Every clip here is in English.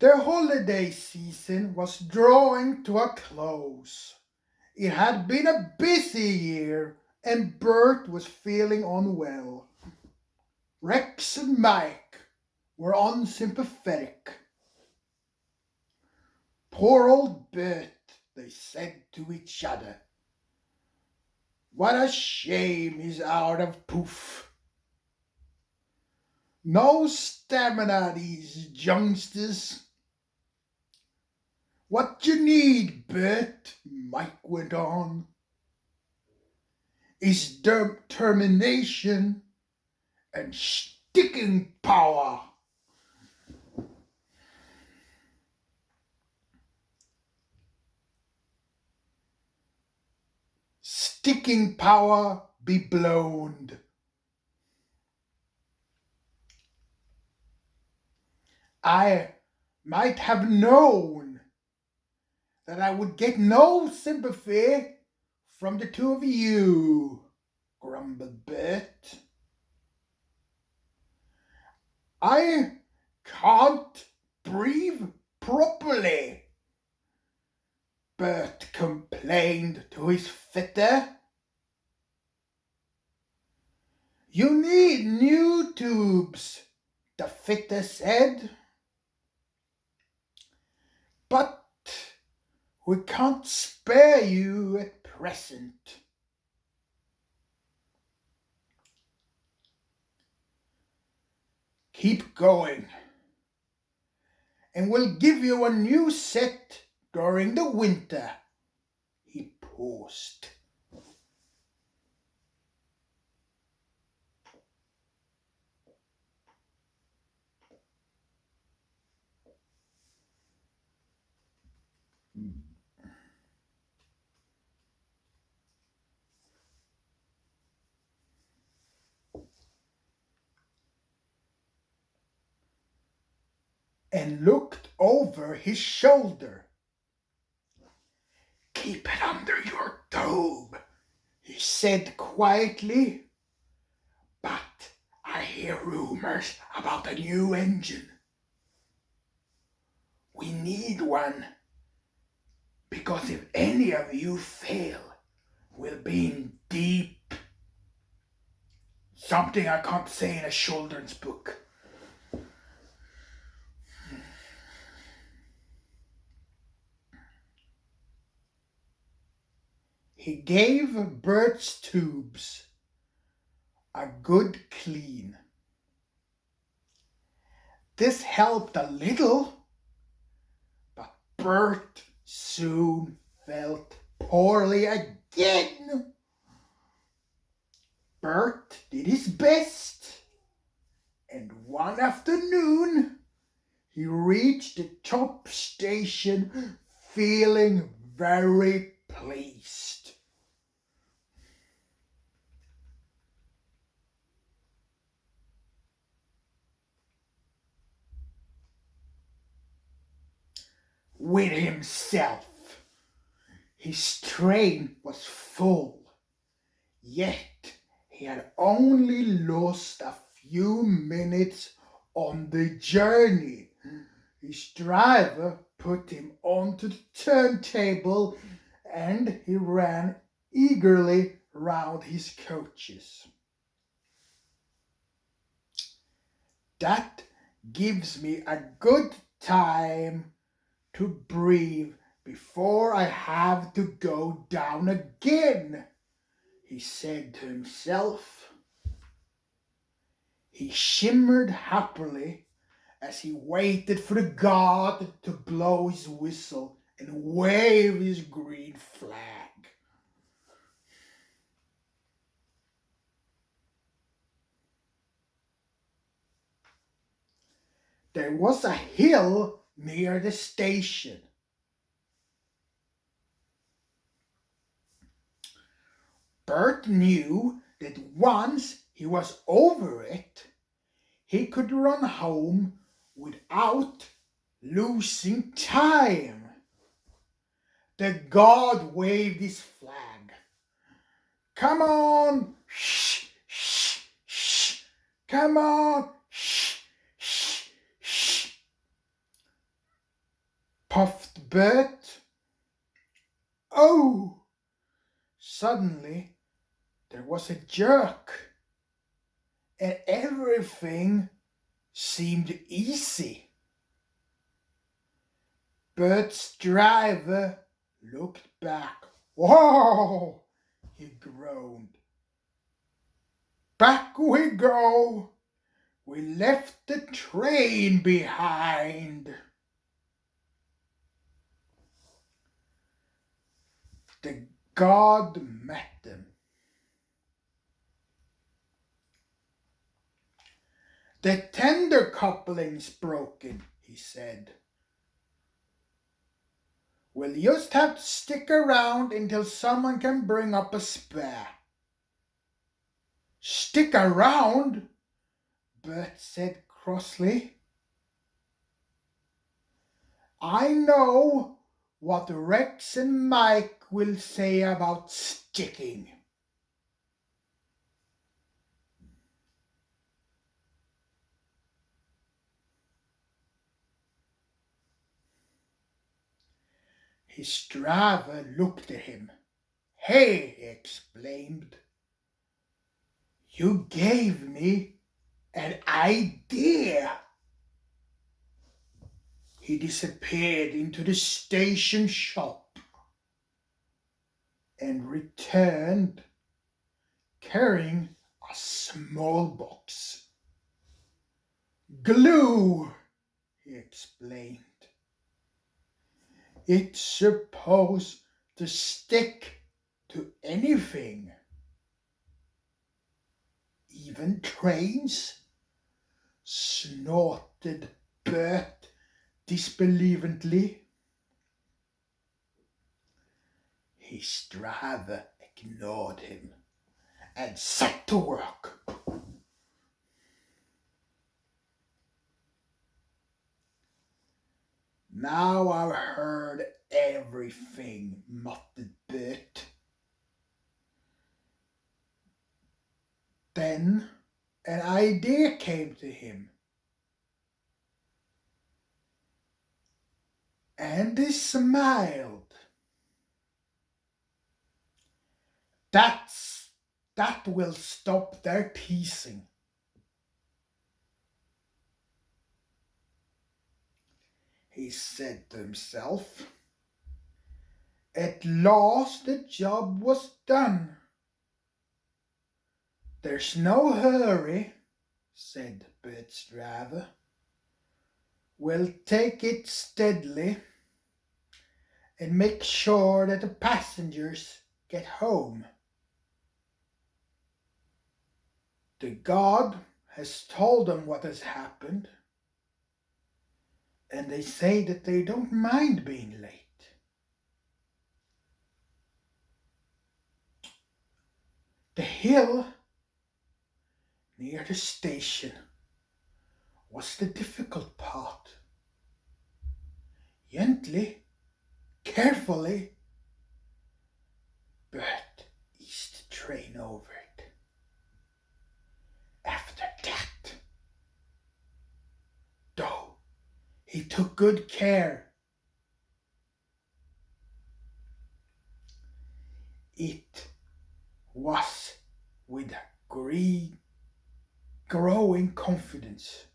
The holiday season was drawing to a close. It had been a busy year, and Bert was feeling unwell. Rex and Mike were unsympathetic. Poor old Bert, they said to each other. What a shame he's out of poof. No stamina, these youngsters. What you need, Bert, Mike went on, is determination and sticking power. Sticking power be blown. I might have known that I would get no sympathy from the two of you, grumbled Bert. I can't breathe properly, Bert complained to his fitter. You need new tubes, the fitter said. But we can't spare you at present. Keep going, and we'll give you a new set during the winter. He paused. And looked over his shoulder. Keep it under your tube, he said quietly. But I hear rumors about a new engine. We need one, because if any of you fail, we'll be in deep. Something I can't say in a children's book. He gave Bert's tubes a good clean. This helped a little, but Bert soon felt poorly again. Bert did his best, and one afternoon he reached the top station feeling very pleased. With himself. His train was full, yet he had only lost a few minutes on the journey. His driver put him onto the turntable and he ran eagerly round his coaches. That gives me a good time to breathe before I have to go down again, he said to himself. He shimmered happily as he waited for the guard to blow his whistle and wave his green flag. There was a hill near the station. Bert knew that once he was over it, he could run home without losing time. The guard waved his flag. Come on! Shh, shh, shh. Come on! Shh, shh, shh. puffed Bert. Oh! Suddenly there was a jerk, and everything seemed easy. Bert's driver looked back. Whoa! He groaned. Back we go. We left the train behind. The god met them. The tender coupling's broken, he said. We'll just have to stick around until someone can bring up a spare. Stick around? Bert said crossly. I know what Rex and Mike will say about sticking. His driver looked at him. Hey, he exclaimed. You gave me an idea. He disappeared into the station shop and returned carrying a small box. Glue, he explained. It's supposed to stick to anything, even trains, snorted Bert disbelievingly. His driver ignored him and set to work. Now I've heard everything, muttered Bert. Then an idea came to him, and he smiled. That will stop their teasing. He said to himself. At last the job was done. There's no hurry, said Bert's driver. We'll take it steadily and make sure that the passengers get home. The god has told them what has happened, and they say that they don't mind being late. The hill near the station was the difficult part. Gently, carefully, Bert eased the train over it. After that, though, he took good care. It was with growing confidence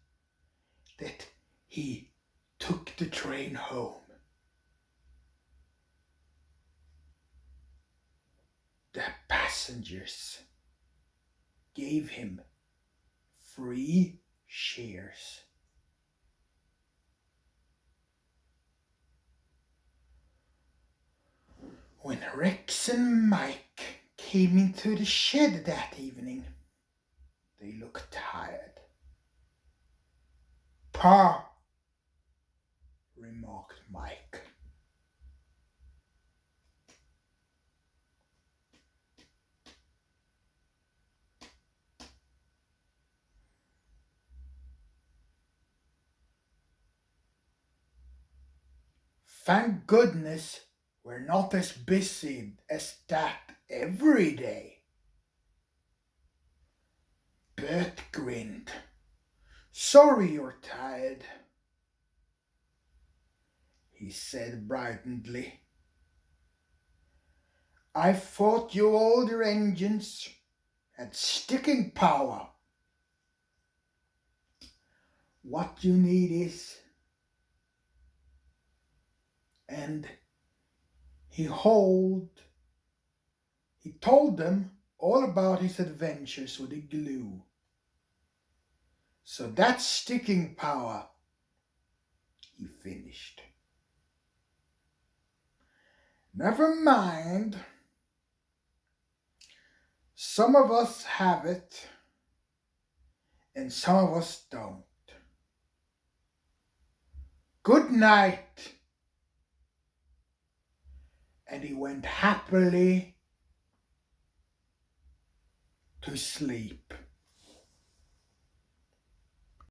that he took the train home. The passengers gave him 3 shares. When Rex and Mike came into the shed that evening, they looked tired. Pa, remarked Mike. Thank goodness we're not as busy as that every day. Bert grinned. Sorry you're tired. he said brightly. I thought you older engines had sticking power. What you need is... And he told them all about his adventures with the glue. So that's sticking power, he finished. Never mind. Some of us have it, and some of us don't. Good night. And he went happily to sleep.